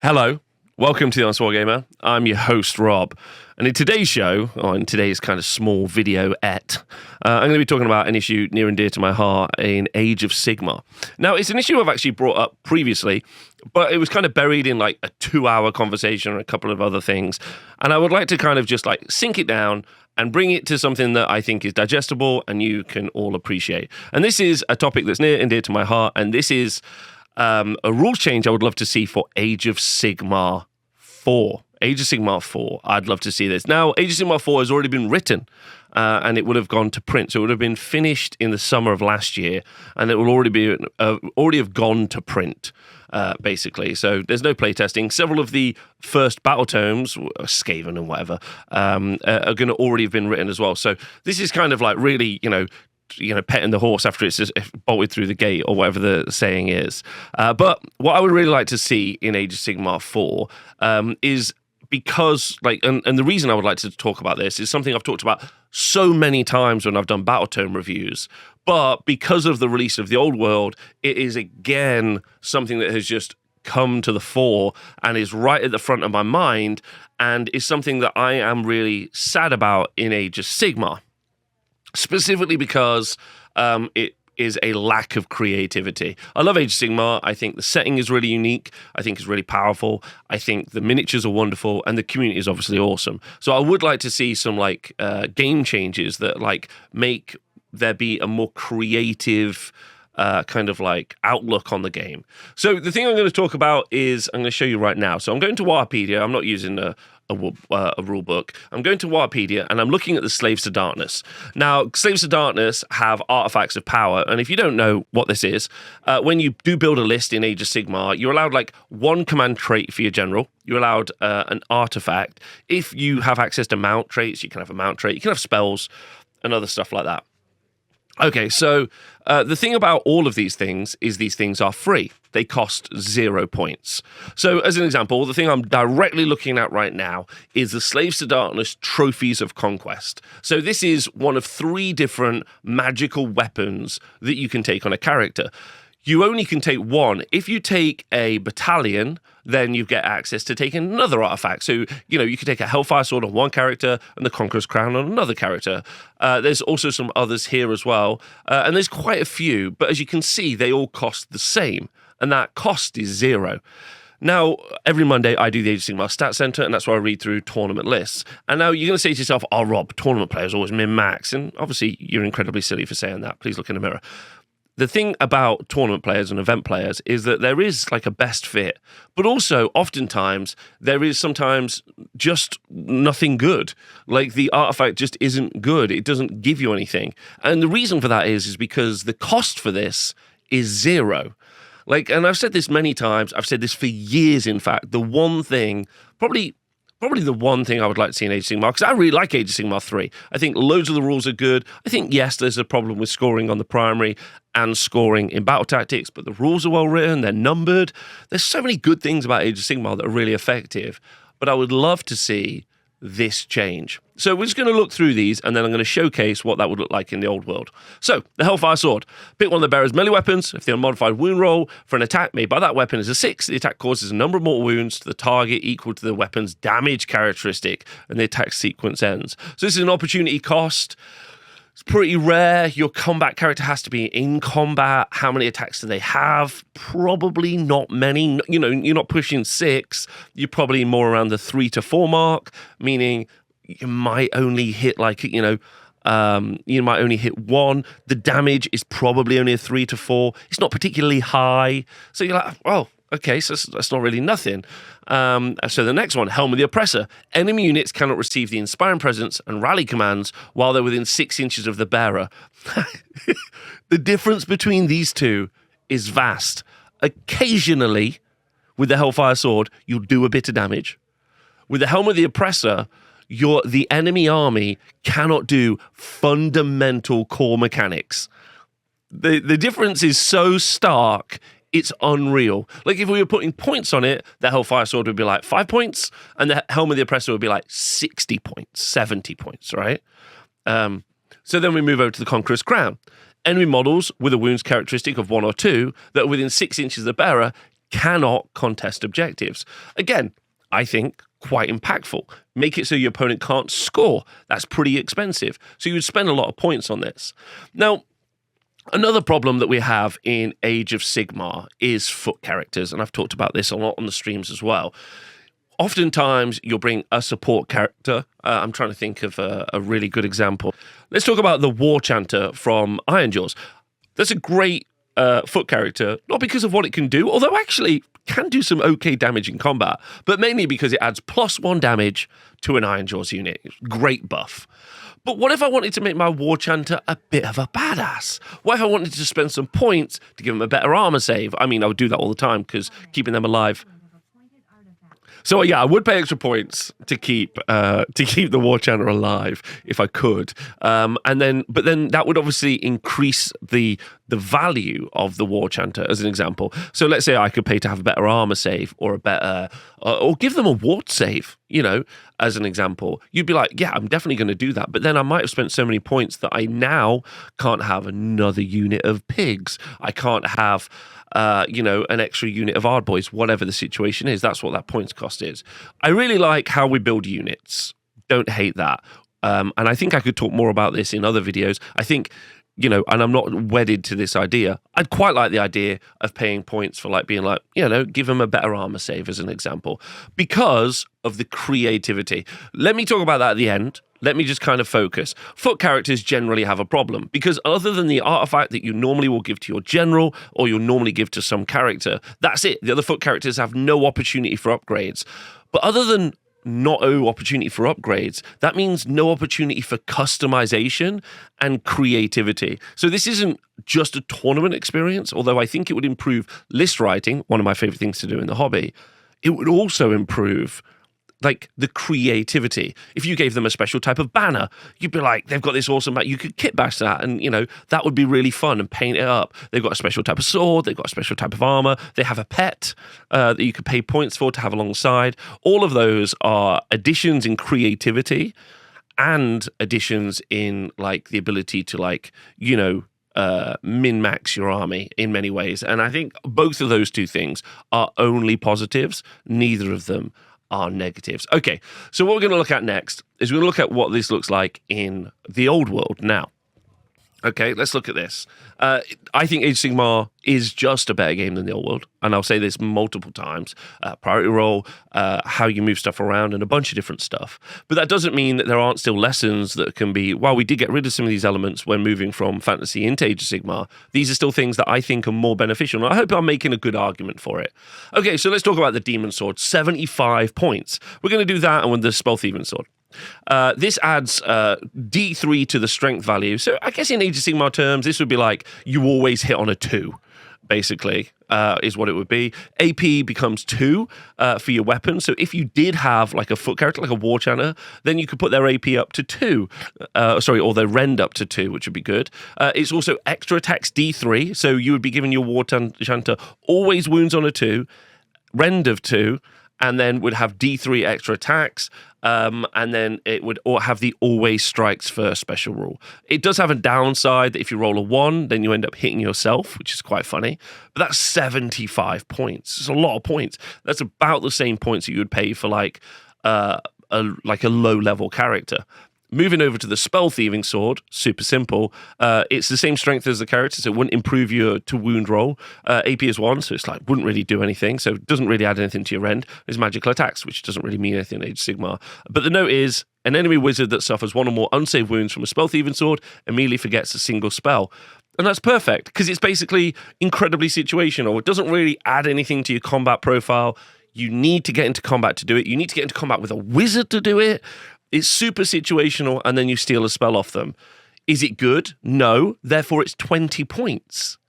Hello, welcome to the Honest Wargamer. I'm your host, Rob. And in today's show, or in today's kind of small video-ette, I'm going to be talking about an issue near and dear to my heart in Age of Sigmar. Now, it's an issue I've actually brought up previously, but it was kind of buried in like a 2-hour conversation and a couple of other things. And I would like to kind of just like sink it down and bring it to something that I think is digestible and you can all appreciate. And this is a topic that's near and dear to my heart, and this is a rules change I would love to see for Age of Sigmar 4. Age of Sigmar 4. I'd love to see this. Now, Age of Sigmar 4 has already been written, and it would have gone to print. So it would have been finished in the summer of last year, and it will already have gone to print, basically. So there's no playtesting. Several of the first battle tomes, Skaven and whatever, are going to already have been written as well. So this is kind of like really, petting the horse after it's just bolted through the gate or whatever the saying is. But what I would really like to see in Age of Sigmar 4 is because, and the reason I would like to talk about this is something I've talked about so many times when I've done battle tome reviews. But because of the release of the old world, it is again something that has just come to the fore and is right at the front of my mind and is something that I am really sad about in Age of Sigmar. Specifically because it is a lack of creativity. I love Age of Sigmar. I think the setting is really unique. I think it's really powerful. I think the miniatures are wonderful, and the community is obviously awesome. So I would like to see some game changes that make there be a more creative kind of outlook on the game. So the thing I'm going to talk about is I'm going to show you right now. So I'm going to Wikipedia. I'm not using a rule book. I'm going to Wargamer and I'm looking at the Slaves to Darkness. Now, Slaves to Darkness have artifacts of power, and if you don't know what this is, when you do build a list in Age of Sigmar, you're allowed one command trait for your general. You're allowed an artifact. If you have access to mount traits, you can have a mount trait. You can have spells and other stuff like that. Okay, so the thing about all of these things is these things are free. They cost 0 points. So as an example, the thing I'm directly looking at right now is the Slaves to Darkness Trophies of Conquest. So this is one of 3 different magical weapons that you can take on a character. You only can take one. If you take a battalion, then you get access to take another artifact. So, you can take a Hellfire Sword on one character and the Conqueror's Crown on another character. There's also some others here as well. And there's quite a few. But as you can see, they all cost the same. And that cost is 0. Now, every Monday, I do the Age of Sigmar Stat Center, and that's where I read through tournament lists. And now you're going to say to yourself, oh, Rob, tournament players always min-max. And obviously, you're incredibly silly for saying that. Please look in the mirror. The thing about tournament players and event players is that there is a best fit, but also oftentimes there is sometimes just nothing good. The artifact just isn't good. It doesn't give you anything. And the reason for that is because the cost for this is 0. And I've said this many times. I've said this for years, in fact. The one thing, probably the one thing I would like to see in Age of Sigmar, because I really like Age of Sigmar 3. I think loads of the rules are good. I think, yes, there's a problem with scoring on the primary and scoring in battle tactics, but the rules are well written, they're numbered. There's so many good things about Age of Sigmar that are really effective, but I would love to see this change. So we're just going to look through these, and then I'm going to showcase what that would look like in the old world. So, the Hellfire Sword. Pick one of the bearer's melee weapons. If the unmodified wound roll for an attack made by that weapon is a 6, the attack causes a number of mortal wounds to the target equal to the weapon's damage characteristic, and the attack sequence ends. So this is an opportunity cost. It's pretty rare. Your combat character has to be in combat. How many attacks do they have? Probably not many. You're not pushing 6. You're probably more around the 3 to 4 mark, meaning you might only hit you might only hit 1. The damage is probably only a 3 to 4. It's not particularly high. So you're like, well, okay, so that's not really nothing. So the next one, Helm of the Oppressor. Enemy units cannot receive the Inspiring Presence and Rally commands while they're within 6 inches of the bearer. The difference between these two is vast. Occasionally, with the Hellfire Sword, you'll do a bit of damage. With the Helm of the Oppressor, the enemy army cannot do fundamental core mechanics. The difference is so stark, it's unreal. If we were putting points on it, the Hellfire Sword would be 5 points, and the Helm of the Oppressor would be 60 points, 70 points, right? So then we move over to the Conqueror's Crown. Enemy models with a wounds characteristic of 1 or 2 that are within 6 inches of the bearer cannot contest objectives. Again, I think quite impactful. Make it so your opponent can't score. That's pretty expensive. So you would spend a lot of points on this. Now, another problem that we have in Age of Sigmar is foot characters, and I've talked about this a lot on the streams as well. Oftentimes, you'll bring a support character. I'm trying to think of a really good example. Let's talk about the War Chanter from Ironjaws. That's a great foot character, not because of what it can do, although actually can do some okay damage in combat, but mainly because it adds +1 damage to an Ironjaws unit. Great buff. But what if I wanted to make my War Chanter a bit of a badass? What if I wanted to spend some points to give them a better armor save? I mean, I would do that all the time because keeping them alive. So yeah, I would pay extra points to keep the War Chanter alive if I could, but then that would obviously increase the value of the War Chanter as an example. So let's say I could pay to have a better armor save or a better or give them a ward save, as an example. You'd be like, yeah, I'm definitely going to do that. But then I might have spent so many points that I now can't have another unit of pigs. I can't have an extra unit of Ardboys, whatever the situation is. That's what that points cost is. I really like how we build units. Don't hate that. And I think I could talk more about this in other videos. I think, and I'm not wedded to this idea. I'd quite like the idea of paying points for give them a better armor save as an example, because of the creativity. Let me talk about that at the end. Let me just kind of focus. Foot characters generally have a problem because other than the artifact that you normally will give to your general or you'll normally give to some character, that's it. The other foot characters have no opportunity for upgrades. But other than no opportunity for upgrades, that means no opportunity for customization and creativity. So this isn't just a tournament experience, although I think it would improve list writing, one of my favorite things to do in the hobby. It would also improve the creativity. If you gave them a special type of banner, you'd be like, they've got this awesome banner. You could kit bash that and, that would be really fun and paint it up. They've got a special type of sword. They've got a special type of armor. They have a pet that you could pay points for to have alongside. All of those are additions in creativity and additions in the ability to min-max your army in many ways. And I think both of those two things are only positives. Neither of them are negatives. Okay, so what we're going to look at next is we're going to look at what this looks like in the old world now. Okay, let's look at this. I think Age of Sigmar is just a better game than the old world, and I'll say this multiple times. Priority roll, how you move stuff around, and a bunch of different stuff. But that doesn't mean that there aren't still lessons that can be, while we did get rid of some of these elements when moving from fantasy into Age of Sigmar, these are still things that I think are more beneficial, and I hope I'm making a good argument for it. Okay, so let's talk about the Demon Sword, 75 points. We're going to do that and with the Spell Thieving Sword. This adds D3 to the strength value. So I guess in Age of Sigmar terms, this would be like you always hit on a 2, basically, is what it would be. AP becomes 2 for your weapon. So if you did have a foot character, like a War Chanter, then you could put their AP up to 2. Or their rend up to 2, which would be good. It's also extra attacks D3. So you would be giving your War Chanter always wounds on a 2, rend of 2, and then would have D3 extra attacks, and then it would have the always strikes first special rule. It does have a downside that if you roll a 1, then you end up hitting yourself, which is quite funny. But that's 75 points. It's a lot of points. That's about the same points that you would pay for a low-level character. Moving over to the Spell Thieving Sword, super simple. It's the same strength as the character, so it wouldn't improve your to wound roll. AP is 1, so it's wouldn't really do anything, so it doesn't really add anything to your end. It's magical attacks, which doesn't really mean anything in Age of Sigmar. But the note is, an enemy wizard that suffers 1 or more unsaved wounds from a Spell Thieving Sword immediately forgets a single spell. And that's perfect, because it's basically incredibly situational. It doesn't really add anything to your combat profile. You need to get into combat to do it. You need to get into combat with a wizard to do it. It's super situational, and then you steal a spell off them. Is it good? No. Therefore, it's 20 points.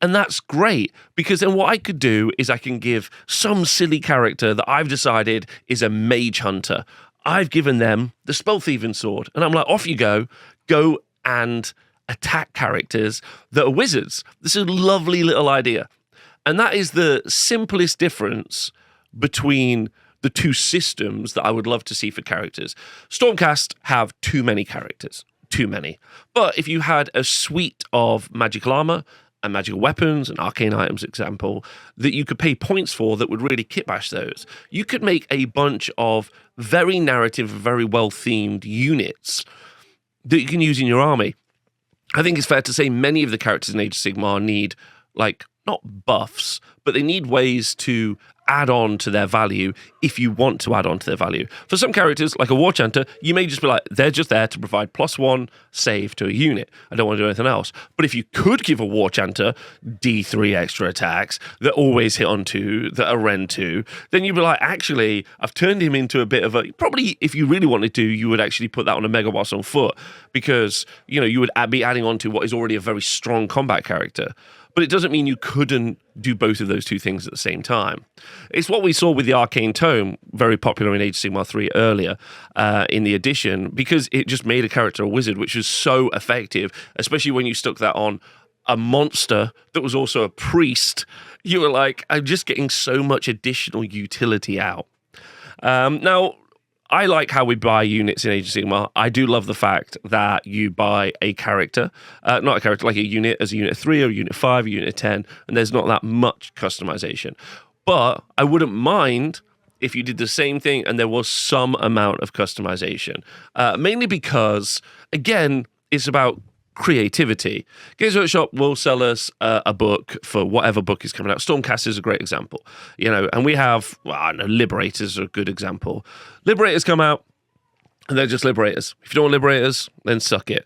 And that's great, because then what I could do is I can give some silly character that I've decided is a mage hunter. I've given them the Spell Thieving Sword, and I'm like, off you go. Go and attack characters that are wizards. This is a lovely little idea. And that is the simplest difference between the two systems that I would love to see for characters. Stormcast have too many characters. Too many. But if you had a suite of magical armor and magical weapons and arcane items, example, that you could pay points for that would really kitbash those. You could make a bunch of very narrative, very well-themed units that you can use in your army. I think it's fair to say many of the characters in Age of Sigmar need, like, not buffs, but they need ways to add on to their value if you want to add on to their value. For some characters, like a War Chanter, you may just be like, they're just there to provide +1 save to a unit. I don't want to do anything else. But if you could give a War Chanter D3 extra attacks that always hit on 2, that are Rend 2, then you'd be like, actually, I've turned him into a bit of a... Probably, if you really wanted to, you would actually put that on a Mega Boss on foot, because, you know, you would be adding on to what is already a very strong combat character. But it doesn't mean you couldn't do both of those two things at the same time. It's what we saw with the Arcane Tome, very popular in Age of Sigmar 3 earlier in the edition, because it just made a character a wizard, which was so effective, especially when you stuck that on a monster that was also a priest. You were like, I'm just getting so much additional utility out. Now, I like how we buy units in Age of Sigmar. I do love the fact that you buy a character, not a character, like a unit as a unit 3 or a unit 5, a unit 10, and there's not that much customization. But I wouldn't mind if you did the same thing and there was some amount of customization, mainly because, again, it's about creativity. Games Workshop will sell us a book for whatever book is coming out. Stormcast is a great example, you know, and we have, well, I don't know, Liberators are a good example. Liberators come out and they're just Liberators. If you don't want Liberators, then suck it.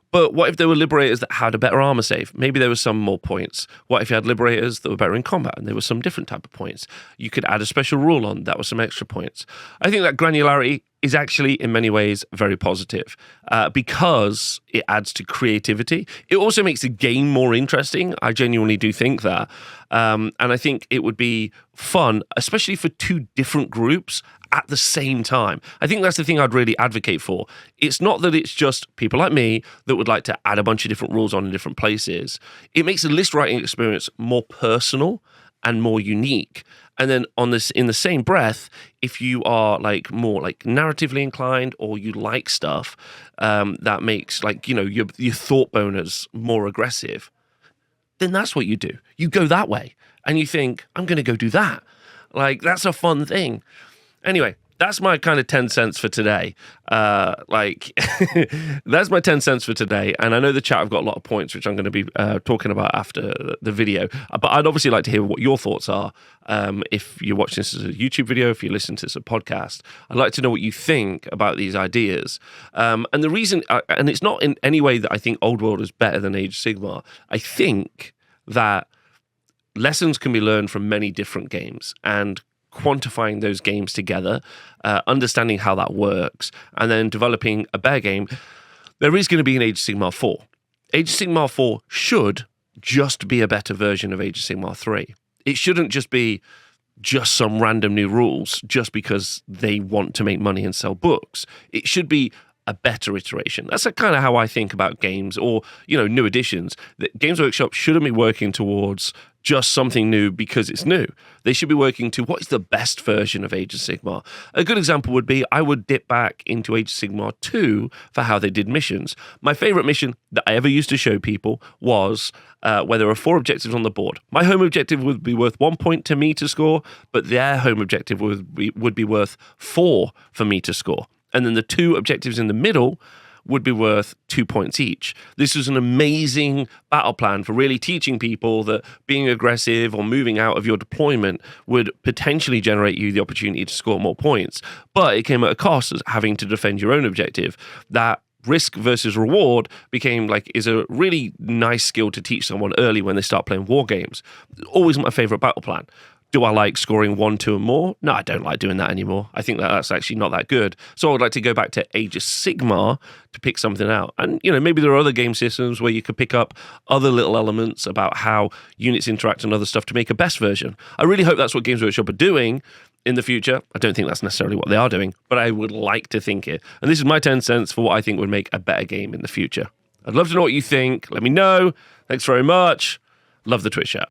But what if there were Liberators that had a better armor save? Maybe there were some more points. What if you had Liberators that were better in combat and there were some different type of points? You could add a special rule on that was some extra points. I think that granularity is actually in many ways very positive because it adds to creativity. It also makes the game more interesting. I genuinely do think that. And I think it would be fun, especially for two different groups at the same time. I think that's the thing I'd really advocate for. It's not that it's just people like me that would like to add a bunch of different rules on in different places. It makes the list writing experience more personal and more unique. And then on this, in the same breath, if you are like more like narratively inclined or you like stuff that makes, like, you know, your thought boners more aggressive, then that's what you do. You go that way and you think, I'm going to go do that. Like, that's a fun thing. Anyway, that's my kind of 10 cents for today. That's my 10 cents for today. And I know the chat have got a lot of points, which I'm going to be talking about after the video. But I'd obviously like to hear what your thoughts are. If you're watching this as a YouTube video, if you listen to this as a podcast, I'd like to know what you think about these ideas. And the reason, and it's not in any way that I think Old World is better than Age of Sigmar. I think that lessons can be learned from many different games, and quantifying those games together, understanding how that works, and then developing a better game. There is going to be an Age of Sigmar 4. Age of Sigmar 4 should just be a better version of Age of Sigmar 3. It shouldn't just be just some random new rules just because they want to make money and sell books. It should be a better iteration. That's kind of how I think about games, or, you know, new editions. That Games Workshop shouldn't be working towards just something new because it's new. They should be working to what is the best version of Age of Sigmar. A good example would be, I would dip back into Age of Sigmar 2 for how they did missions. My favorite mission that I ever used to show people was where there are 4 objectives on the board. My home objective would be worth 1 point to me to score, but their home objective would be worth 4 for me to score. And then the 2 objectives in the middle would be worth 2 points each. This was an amazing battle plan for really teaching people that being aggressive or moving out of your deployment would potentially generate you the opportunity to score more points. But it came at a cost of having to defend your own objective. That risk versus reward is a really nice skill to teach someone early when they start playing war games. Always my favorite battle plan. Do I like scoring 1, 2, and more? No, I don't like doing that anymore. I think that's actually not that good. So I would like to go back to Age of Sigmar to pick something out. And, you know, maybe there are other game systems where you could pick up other little elements about how units interact and other stuff to make a best version. I really hope that's what Games Workshop are doing in the future. I don't think that's necessarily what they are doing, but I would like to think it. And this is my 10 cents for what I think would make a better game in the future. I'd love to know what you think. Let me know. Thanks very much. Love the Twitch chat.